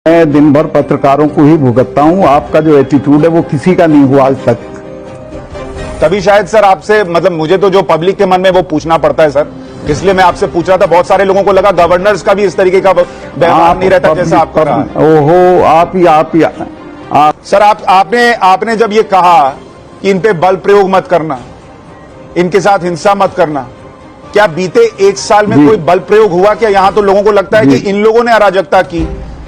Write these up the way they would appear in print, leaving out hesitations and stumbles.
मैं दिन भर पत्रकारों को ही भुगतता हूँ। आपका जो एटीट्यूड है वो किसी का नहीं हुआ आज तक। तभी शायद सर आपसे, मतलब मुझे तो जो पब्लिक के मन में वो पूछना पड़ता है सर, इसलिए मैं आपसे पूछ रहा था। बहुत सारे लोगों को लगा गवर्नर्स का भी इस तरीके का व्यवहार नहीं रहता जैसा आपका रहा। ओहो, आप ही सर आपने जब ये कहा कि इन पे बल प्रयोग मत करना, इनके साथ हिंसा मत करना, क्या बीते एक साल में कोई बल प्रयोग हुआ क्या? यहां तो लोगों को लगता है कि इन लोगों ने अराजकता की।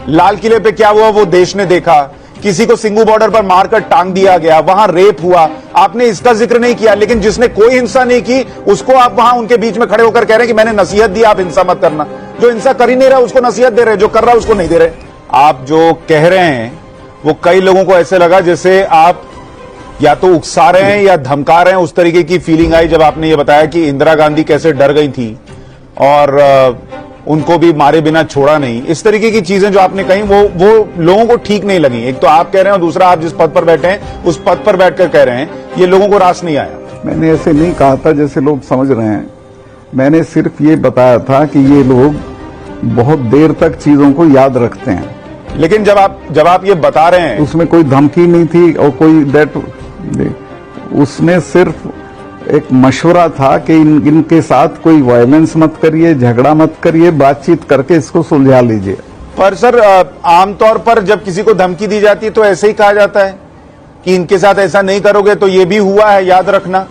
लाल किले पे क्या हुआ वो देश ने देखा, किसी को सिंगू बॉर्डर पर मारकर टांग दिया गया, वहां रेप हुआ, आपने इसका जिक्र नहीं किया। लेकिन जिसने कोई हिंसा नहीं की उसको आप वहां उनके बीच में खड़े होकर कह रहे हैं कि मैंने नसीहत दी, आप हिंसा मत करना। जो हिंसा कर ही नहीं रहा उसको नसीहत दे रहे, जो कर रहा उसको नहीं दे रहे। आप जो कह रहे हैं वो कई लोगों को ऐसे लगा जैसे आप या तो उकसा रहे हैं या धमका रहे हैं। उस तरीके की फीलिंग आई जब आपने ये बताया कि इंदिरा गांधी कैसे डर गई थी और उनको भी मारे बिना छोड़ा नहीं। इस तरीके की चीजें जो आपने कही वो लोगों को ठीक नहीं लगी। एक तो आप कह रहे हैं और दूसरा आप जिस पद पर बैठे हैं उस पद पर बैठकर कह रहे हैं, ये लोगों को रास नहीं आया। मैंने ऐसे नहीं कहा था जैसे लोग समझ रहे हैं। मैंने सिर्फ ये बताया था कि ये लोग बहुत देर तक चीजों को याद रखते हैं। लेकिन जब आप ये बता रहे हैं, उसमें कोई धमकी नहीं थी और कोई उसमें सिर्फ एक मशवरा था कि इनके साथ कोई वायलेंस मत करिए, झगड़ा मत करिए, बातचीत करके इसको सुलझा लीजिए। पर सर आमतौर पर जब किसी को धमकी दी जाती है तो ऐसे ही कहा जाता है कि इनके साथ ऐसा नहीं करोगे तो ये भी हुआ है, याद रखना।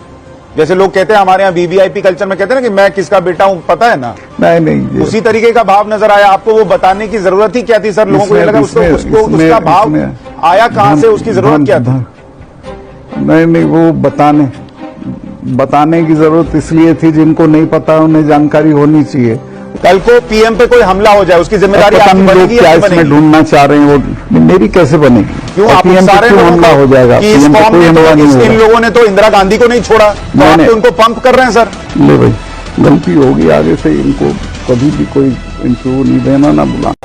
जैसे लोग कहते हैं हमारे यहाँ वीवीआईपी कल्चर में कहते हैं ना कि मैं किसका बेटा हूं, पता है ना। नहीं, उसी तरीके का भाव नजर आया आपको। वो बताने की जरूरत ही क्या थी सर? लोगों को ये लगा उसका भाव आया कहां से, उसकी जरूरत क्या थी? नहीं, वो बताने की जरूरत इसलिए थी जिनको नहीं पता उन्हें जानकारी होनी चाहिए। कल को पीएम पे कोई हमला हो जाए उसकी जिम्मेदारी आपकी बनेगी या नहीं बनेगी? ढूंढना चाह रहे हैं वो मेरी कैसे बनेगी? क्यों आप सारे हमला हो जाएगा? कि इस कौम ने इन लोगों ने तो इंदिरा गांधी को नहीं छोड़ा, तो आप तो उनको पंप कर रहे हैं सर। ले भाई, गलती होगी, आगे से इनको कभी भी कोई इंटरव्यू नहीं देना, ना बुलाना।